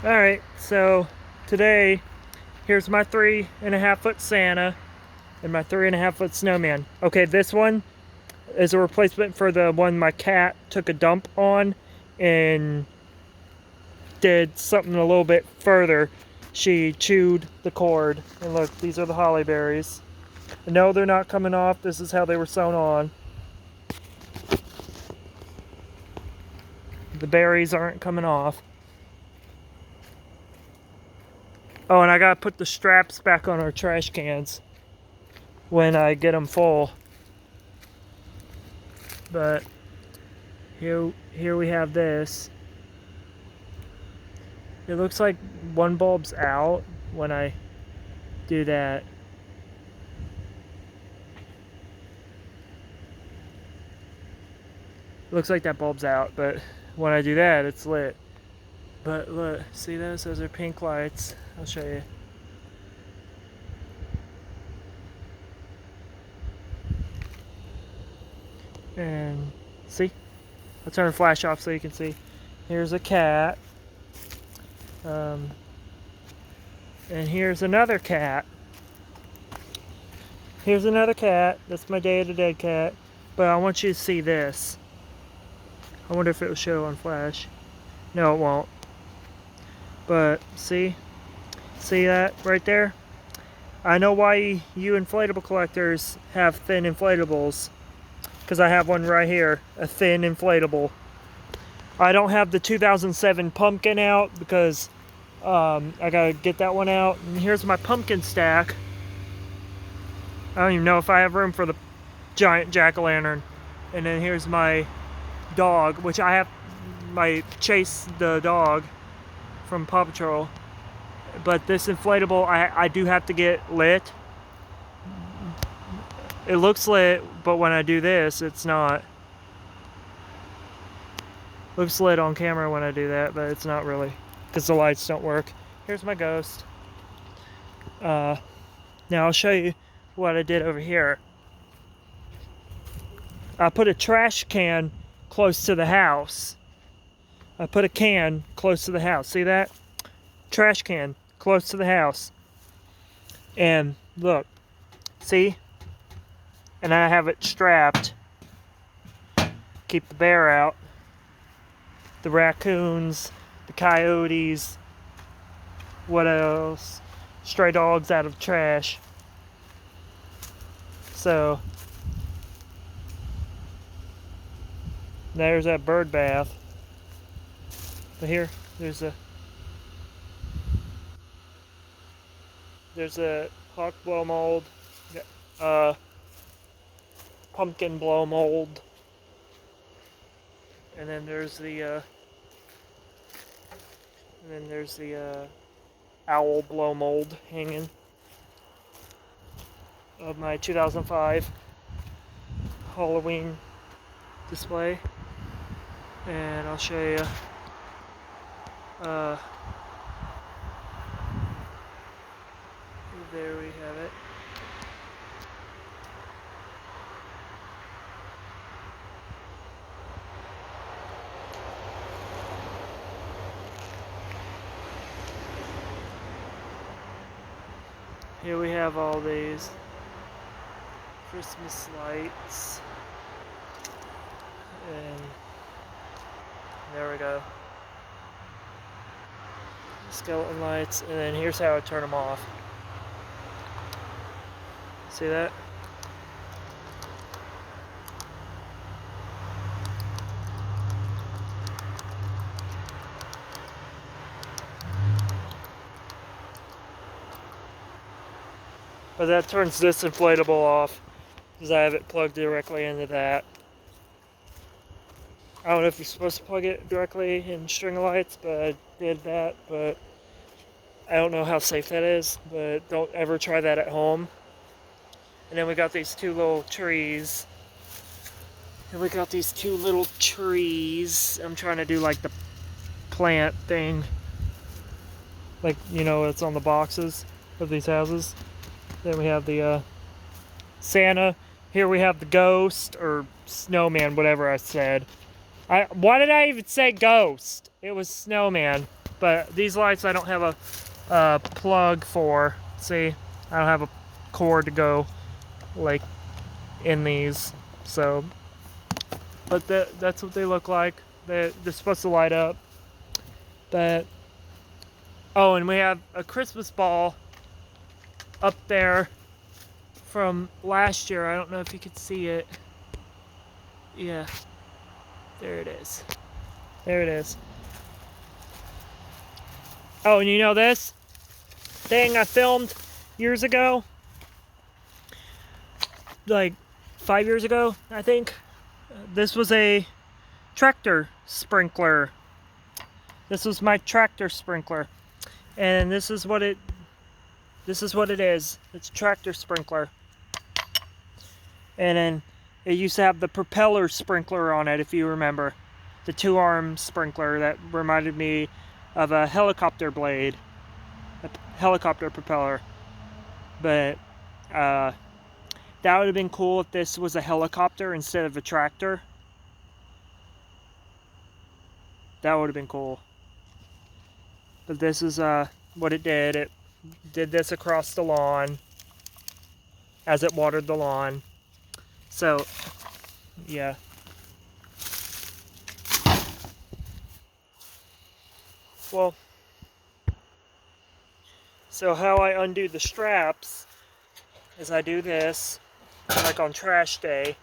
Alright, so today, here's my 3.5 foot Santa and my 3.5 foot snowman. Okay, this one is a replacement for the one my cat took a dump on and did something a little bit further. She chewed the cord, and look, these are the holly berries. No, they're not coming off. This is how they were sewn on. The berries aren't coming off. Oh, and I gotta put the straps back on our trash cans when I get them full. But here we have this. It looks like one bulb's out when I do that. Looks like that bulb's out, but when I do that, it's lit. But look, see those? Those are pink lights. I'll show you. And see? I'll turn the flash off so you can see. Here's a cat. And here's another cat. Here's another cat. That's my Day of the Dead cat. But I want you to see this. I wonder if it will show on flash. No, it won't. But see? See that right there? I know why you inflatable collectors have thin inflatables. Because I have one right here. A thin inflatable. I don't have the 2007 pumpkin out because I gotta get that one out. And here's my pumpkin stack. I don't even know if I have room for the giant jack-o'-lantern. And then here's my dog, which I have my Chase the dog from Paw Patrol. But this inflatable, I do have to get lit. It looks lit, but when I do this, it's not. Looks lit on camera when I do that, but it's not really, because the lights don't work. Here's my ghost. Now I'll show you what I did over here. I put a trash can close to the house. I put a can close to the house. See that? Trash can close to the house. And look, see? And I have it strapped. Keep the bear out. The raccoons, the coyotes, what else? Stray dogs out of trash. So, there's that bird bath. But here, there's a hawk blow mold, pumpkin blow mold, and then there's the owl blow mold hanging of my 2005 Halloween display. And I'll show you there we have it. Here we have all these Christmas lights, and there we go. Skeleton lights, and then here's how I turn them off. See that? But that turns this inflatable off because I have it plugged directly into that. I don't know if you're supposed to plug it directly in string lights, but I did that. But I don't know how safe that is, but don't ever try that at home. And then we got these two little trees. I'm trying to do like the plant thing. Like, you know, it's on the boxes of these houses. Then we have the Santa. Here we have the ghost, or snowman, whatever I said. Why did I even say ghost? It was snowman. But these lights I don't have a plug for. See, I don't have a cord to go like in these. So, but that's what they look like. They're supposed to light up. But oh, and we have a Christmas ball up there from last year. I don't know if you could see it. Yeah, there it is. There it is. Oh, and you know this thing I filmed years ago? Like 5 years ago, I think. This was a tractor sprinkler. This was my tractor sprinkler. And this is what it is. It's a tractor sprinkler. And then it used to have the propeller sprinkler on it, if you remember. The 2-arm sprinkler that reminded me of a helicopter blade. A helicopter propeller. But that would have been cool if this was a helicopter instead of a tractor. That would have been cool. But this is what it did. It did this across the lawn as it watered the lawn. So, yeah. Well, so how I undo the straps is I do this, like on trash day.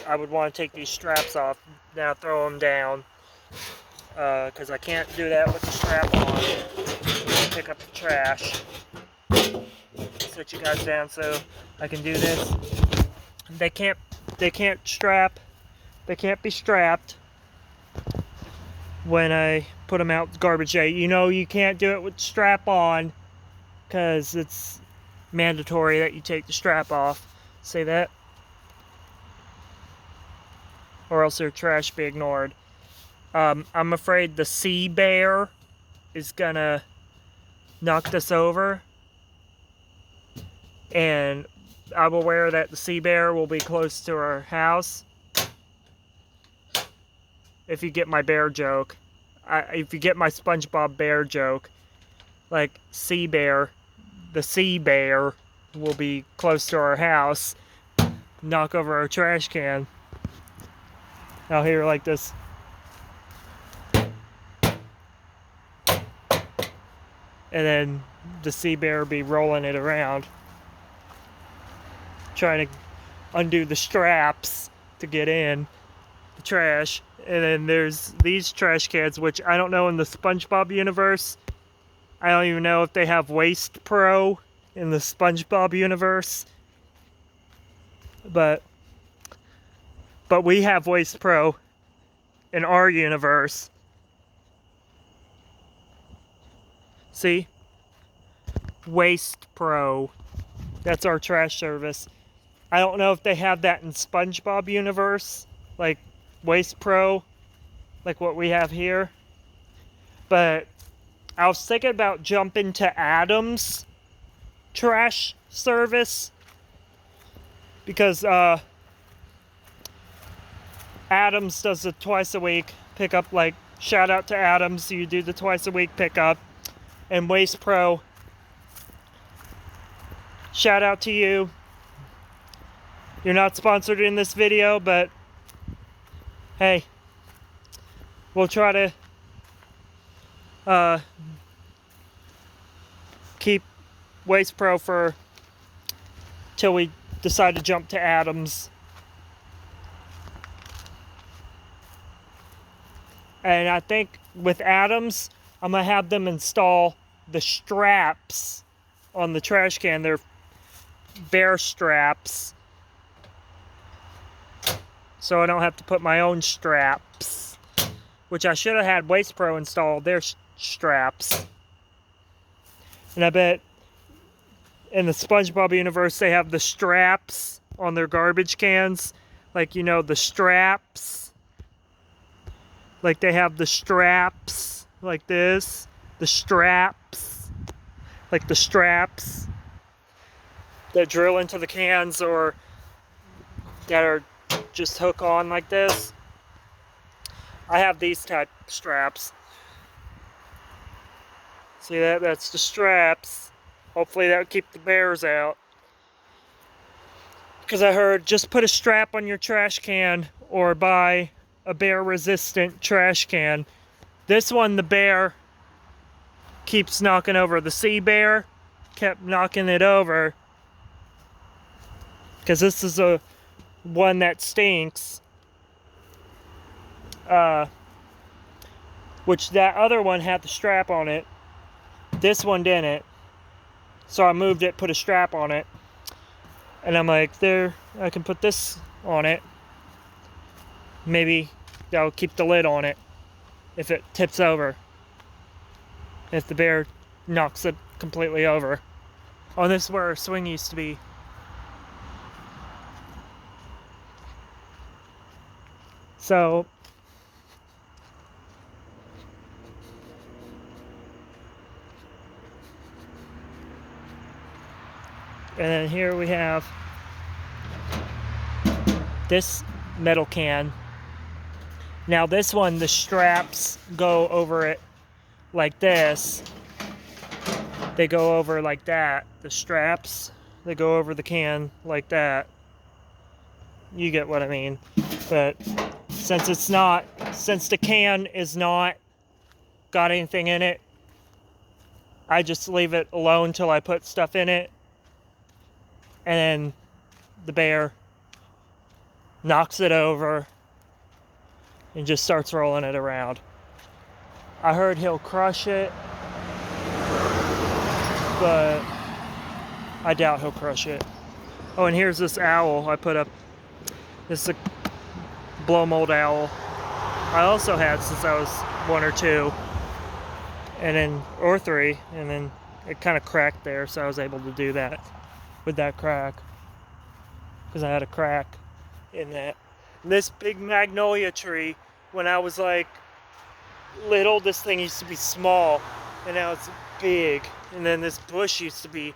I would want to take these straps off, now throw them down, because I can't do that with the strap on. Pick up the trash. Set you guys down so I can do this. They can't be strapped when I put them out garbage day. You know you can't do it with the strap on because it's mandatory that you take the strap off. Say that? Or else their trash be ignored. I'm afraid the sea bear is gonna knock this over. And I'm aware that the sea bear will be close to our house. If you get my bear joke. If you get my SpongeBob bear joke. Like, sea bear. The sea bear will be close to our house. Knock over our trash can. I'll hear like this. And then the sea bear will be rolling it around. Trying to undo the straps to get in the trash. And then there's these trash cans, which I don't know in the SpongeBob universe. I don't even know if they have Waste Pro in the SpongeBob universe. But we have Waste Pro in our universe. See? Waste Pro. That's our trash service. I don't know if they have that in SpongeBob universe, like Waste Pro, like what we have here. But I was thinking about jumping to Adam's trash service because Adams does the twice a week pickup. Like, shout out to Adams, you do the twice a week pickup. And Waste Pro, shout out to you. You're not sponsored in this video, but hey, we'll try to keep Waste Pro for till we decide to jump to Adams. And I think with Adams, I'm gonna have them install the straps on the trash can. They're bear straps. So I don't have to put my own straps. Which I should have had Waste Pro install their straps. And I bet in the SpongeBob universe they have the straps on their garbage cans. Like, you know, the straps. Like they have the straps like this. The straps. Like the straps that drill into the cans or that are just hook on like this. I have these type straps. See that? That's the straps. Hopefully that will keep the bears out. Because I heard just put a strap on your trash can or buy a bear resistant trash can. This one, the bear keeps knocking over. The sea bear kept knocking it over. Because this is a one that stinks. Which that other one had the strap on it. This one didn't. So I moved it, put a strap on it. And I'm like, there, I can put this on it. Maybe that'll keep the lid on it if it tips over. If the bear knocks it completely over. Oh, this is where our swing used to be. So, and then here we have this metal can. Now this one, the straps go over it like this. They go over like that. The straps, they go over the can like that. You get what I mean. But since the can is not got anything in it, I just leave it alone till I put stuff in it. And then the bear knocks it over and just starts rolling it around. I heard he'll crush it, but I doubt he'll crush it. Oh, and here's this owl I put up. This is a blow mold owl I also had since I was 1 or 2, and then or 3, and then it kind of cracked there, so I was able to do that with that crack because I had a crack in that. And this big magnolia tree, when I was like little, this thing used to be small, and now it's big. And then this bush used to be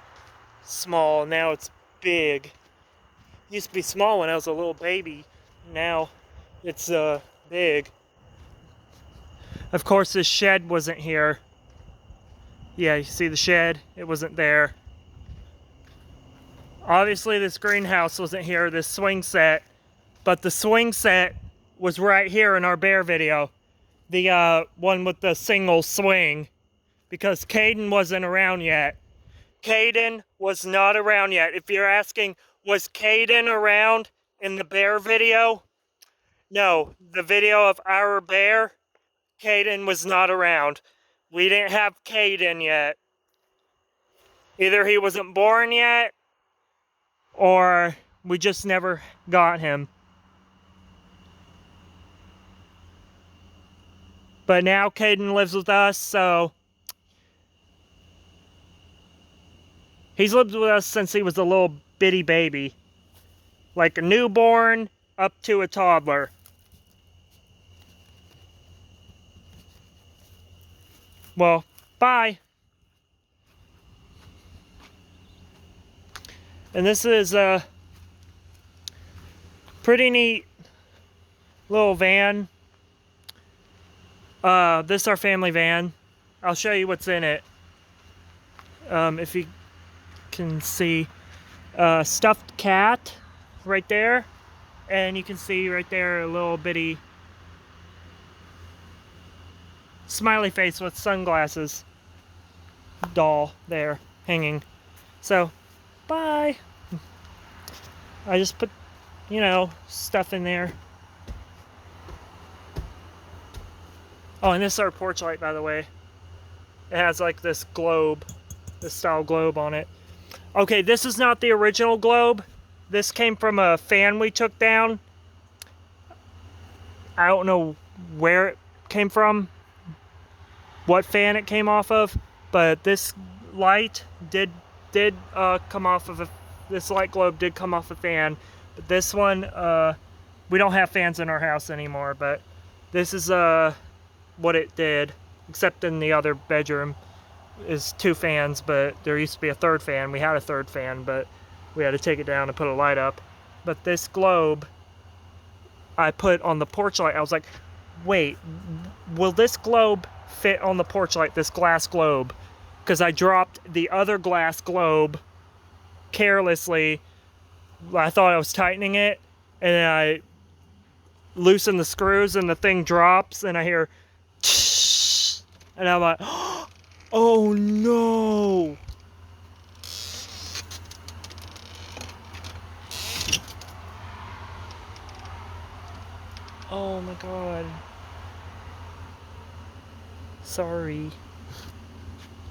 small, and now it's big. It used to be small when I was a little baby. Now it's big. Of course, this shed wasn't here. Yeah, you see the shed? It wasn't there. Obviously, this greenhouse wasn't here, this swing set. But the swing set was right here in our bear video. The one with the single swing. Because Caden wasn't around yet. Caden was not around yet. If you're asking, was Caden around in the bear video? No, the video of our bear, Caden was not around. We didn't have Caden yet. Either he wasn't born yet, or we just never got him. But now Caden lives with us, so he's lived with us since he was a little bitty baby. Like a newborn up to a toddler. Well, bye. And this is a pretty neat little van. This is our family van. I'll show you what's in it. If you can see, stuffed cat right there, and you can see right there a little bitty smiley face with sunglasses doll there hanging. So, bye. I just put, you know, stuff in there. Oh, and this is our porch light, by the way. It has like this globe, this style globe on it. Okay, this is not the original globe. This came from a fan we took down. I don't know where it came from, what fan it came off of, but this light did come off of this light globe did come off a fan. But this one, we don't have fans in our house anymore, but this is what it did, except in the other bedroom is 2 fans, but there used to be a 3rd fan. We had a 3rd fan, but we had to take it down and put a light up. But this globe I put on the porch light. I was like, wait, will this globe fit on the porch light, this glass globe? Because I dropped the other glass globe carelessly. I thought I was tightening it, and then I loosen the screws and the thing drops and I hear and I'm like, oh no. Oh my god. Sorry.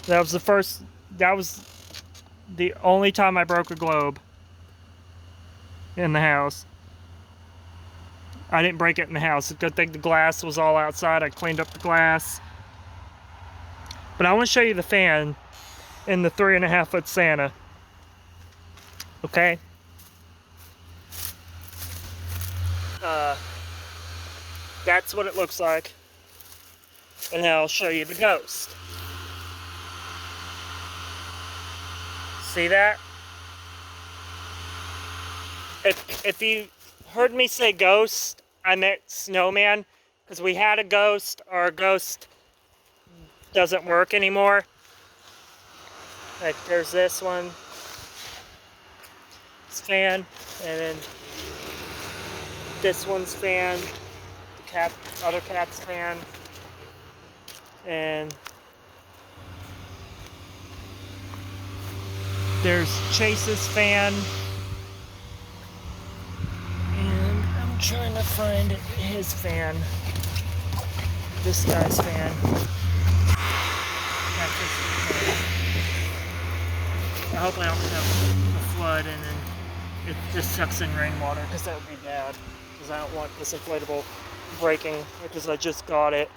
That was the only time I broke a globe in the house. I didn't break it in the house. Good thing the glass was all outside. I cleaned up the glass. But I want to show you the fan in the 3.5 foot Santa. Okay? That's what it looks like. And now I'll show you the ghost. See that? If you heard me say ghost, I meant snowman, because we had a ghost. Our ghost doesn't work anymore. Like there's this one, this fan, and then this one's fan, the other cat's fan, and there's Chase's fan, and I'm trying to find his fan, this guy's fan. That's his fan. I hope I don't have a flood and then it just sucks in rainwater, because that would be bad, because I don't want this inflatable breaking because I just got it.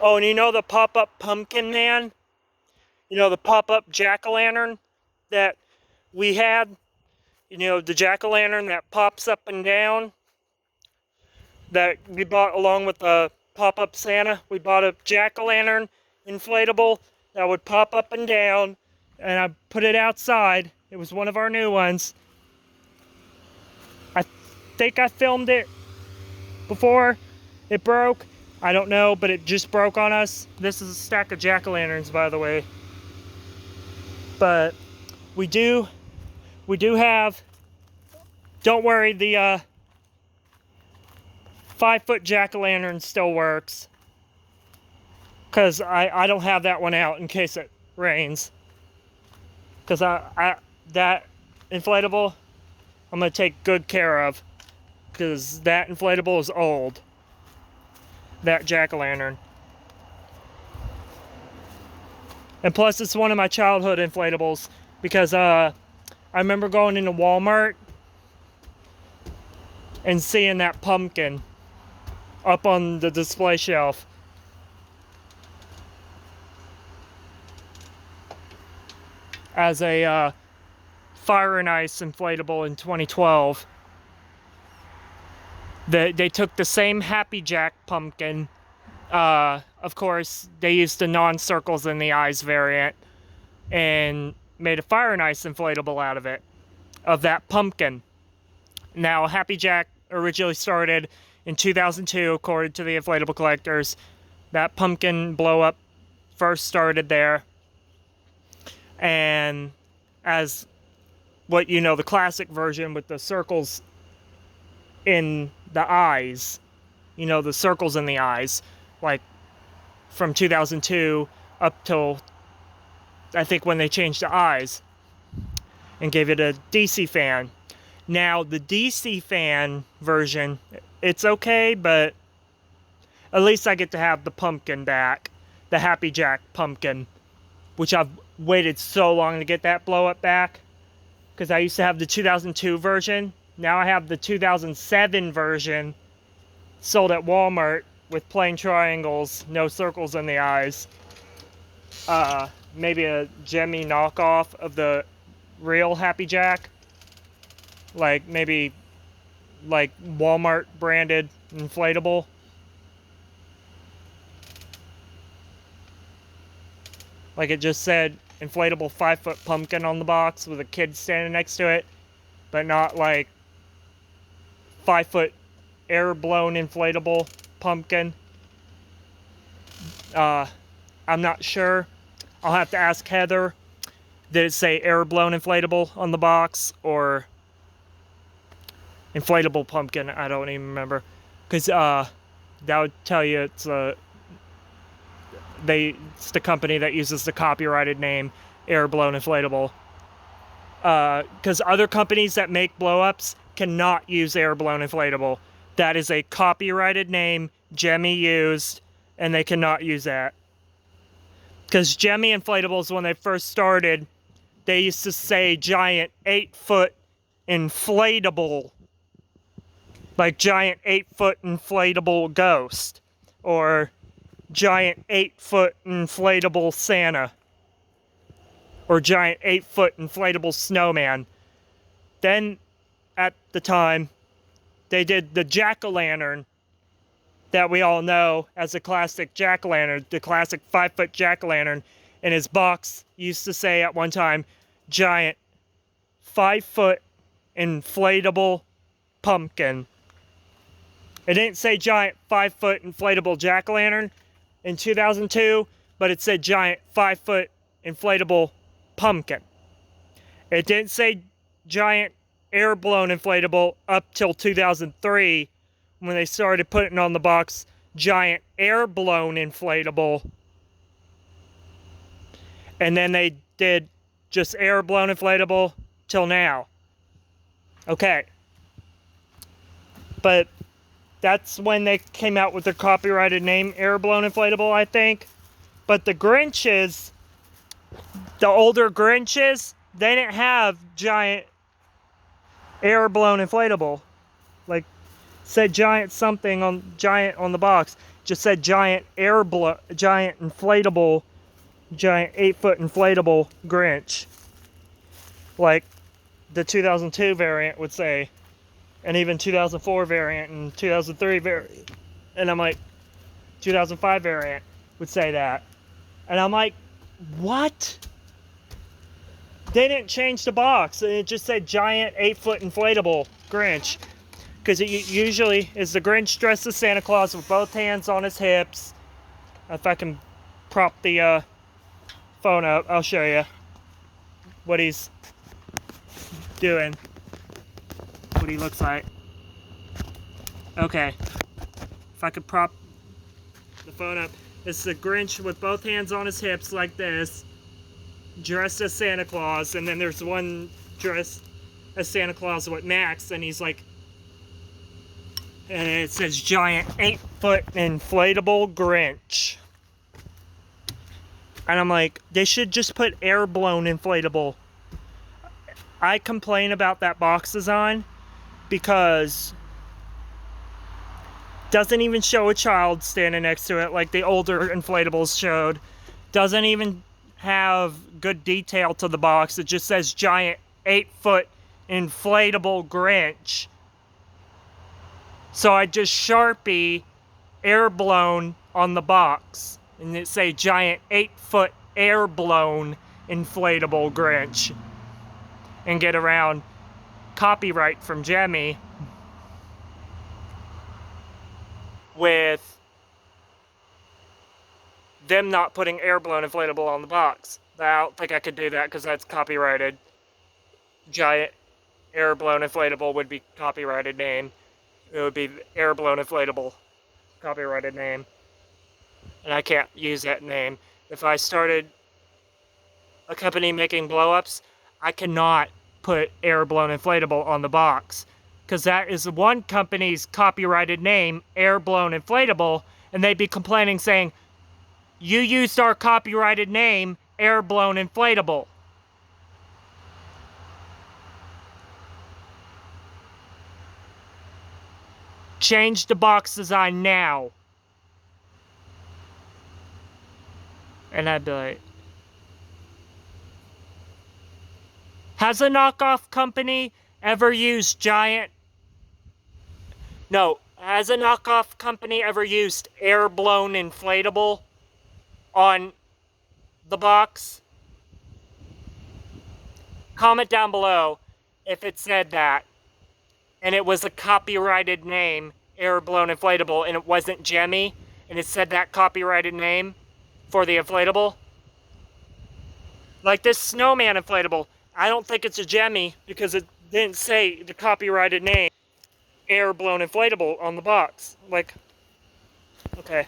Oh, and you know the pop-up pumpkin man? You know, the pop-up jack-o'-lantern that we had? You know, the jack-o'-lantern that pops up and down? That we bought along with the pop-up Santa. We bought a jack-o'-lantern inflatable that would pop up and down, and I put it outside. It was one of our new ones. I think I filmed it before it broke. I don't know, but it just broke on us. This is a stack of jack-o'-lanterns, by the way. But we do have, don't worry, the 5 foot jack-o'-lantern still works. Because I don't have that one out in case it rains. Because that inflatable, I'm going to take good care of. Because that inflatable is old. That jack-o'-lantern. And plus it's one of my childhood inflatables. Because I remember going into Walmart and seeing that pumpkin up on the display shelf. As a Fire and Ice inflatable in 2012. They took the same Happy Jack pumpkin. Of course, they used the non-circles in the eyes variant and made a Fire and Ice inflatable out of it, of that pumpkin. Now, Happy Jack originally started in 2002, according to the inflatable collectors. That pumpkin blow up first started there. And as what you know, the classic version with the circles in the eyes, you know, the circles in the eyes, like from 2002 up till I think when they changed the eyes and gave it a DC fan. Now the DC fan version, it's okay, but at least I get to have the pumpkin back, the Happy Jack pumpkin, which I've waited so long to get that blow up back, because I used to have the 2002 version. Now I have the 2007 version sold at Walmart with plain triangles, no circles in the eyes. Maybe a Jemmy knockoff of the real Happy Jack, like maybe like Walmart branded inflatable. Like it just said inflatable 5 foot pumpkin on the box with a kid standing next to it, but not like 5 foot air-blown inflatable pumpkin. I'm not sure. I'll have to ask Heather. Did it say air-blown inflatable on the box or inflatable pumpkin? I don't even remember. Because that would tell you it's the company that uses the copyrighted name air-blown inflatable. Because other companies that make blow-ups cannot use air-blown inflatable. That is a copyrighted name Jemmy used, and they cannot use that. Because Jemmy Inflatables, when they first started, they used to say giant 8-foot inflatable. Like giant 8-foot inflatable ghost. Or giant 8-foot inflatable Santa. Or giant 8-foot inflatable snowman. Then, at the time, they did the jack-o'-lantern that we all know as a classic jack-o'-lantern, the classic 5-foot jack-o'-lantern. And his box used to say at one time, giant 5-foot inflatable pumpkin. It didn't say giant 5-foot inflatable jack-o'-lantern in 2002, but it said giant 5-foot inflatable pumpkin. It didn't say giant air-blown inflatable up till 2003 when they started putting on the box giant air-blown inflatable. And then they did just air-blown inflatable till now. Okay. But that's when they came out with their copyrighted name, air-blown inflatable, I think. But the Grinches, the older Grinches, they didn't have giant air-blown inflatable. Like, said giant something on giant on the box. Just said giant giant inflatable, giant 8-foot inflatable Grinch. Like the 2002 variant would say. And even 2004 variant and 2003 variant. And I'm like, 2005 variant would say that. And I'm like, what? They didn't change the box. It just said giant 8-foot inflatable Grinch. Because it usually is the Grinch dressed as Santa Claus with both hands on his hips. If I can prop the phone up, I'll show you what he's doing. What he looks like. Okay. If I could prop the phone up. It's the Grinch with both hands on his hips like this. Dressed as Santa Claus. And then there's one dressed as Santa Claus with Max. And he's like... And it says giant 8-foot inflatable Grinch. And I'm like, they should just put air-blown inflatable. I complain about that box design because doesn't even show a child standing next to it like the older inflatables showed. Doesn't even have good detail to the box. It just says giant 8-foot inflatable Grinch. So I just Sharpie air-blown on the box. And it say giant 8-foot air-blown inflatable Grinch. And get around copyright from Jemmy with them not putting air-blown inflatable on the box. I don't think I could do that because that's copyrighted. Giant air-blown inflatable would be copyrighted name. It would be air-blown inflatable copyrighted name. And I can't use that name. If I started a company making blow-ups, I cannot put air-blown inflatable on the box. Because that is one company's copyrighted name, air-blown inflatable, and they'd be complaining saying, you used our copyrighted name, air-blown inflatable. Change the box design now. And I'd be like, has a knockoff company ever used giant... No, has a knockoff company ever used air-blown inflatable on the box? Comment down below if it said that. And it was a copyrighted name, air blown inflatable and it wasn't Jemmy and it said that copyrighted name for the inflatable. Like this snowman inflatable, I don't think it's a Jemmy because it didn't say the copyrighted name air blown inflatable on the box. Like, okay,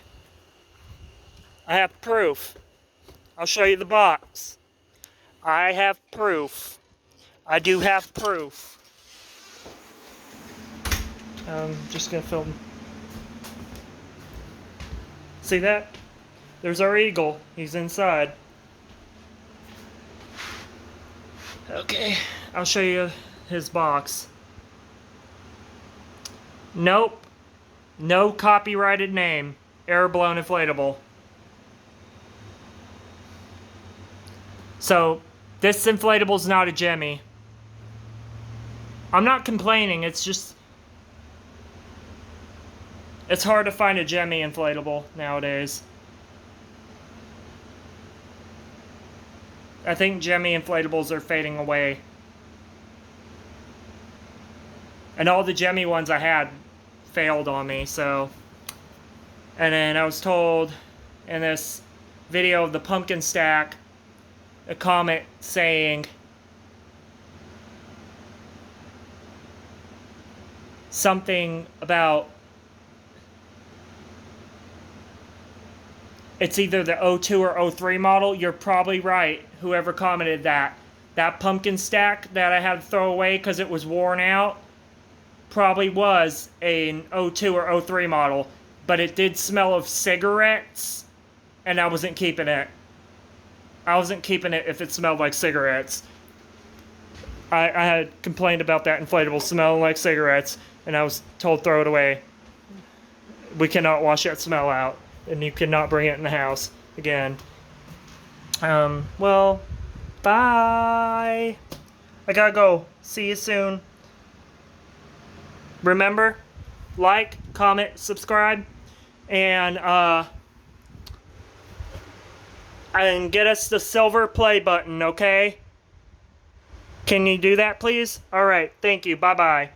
I have proof. I'll show you the box. I have proof. I do have proof. I'm just gonna film. See that? There's our eagle. He's inside. Okay, I'll show you his box. Nope. No copyrighted name. Air blown inflatable. So, this inflatable's not a Jemmy. I'm not complaining, it's just... It's hard to find a Jemmy inflatable nowadays. I think Jemmy inflatables are fading away. And all the Jemmy ones I had failed on me, so... And then I was told in this video of the pumpkin stack, a comment saying something about it's either the 02 or 03 model. You're probably right, whoever commented that. That pumpkin stack that I had to throw away because it was worn out probably was an 02 or 03 model. But it did smell of cigarettes, and I wasn't keeping it. I wasn't keeping it if it smelled like cigarettes. I had complained about that inflatable smelling like cigarettes, and I was told throw it away. We cannot wash that smell out, and you cannot bring it in the house again. Well, bye. I gotta go. See you soon. Remember, like, comment, subscribe, and get us the silver play button, okay? Can you do that, please? Alright, thank you. Bye-bye.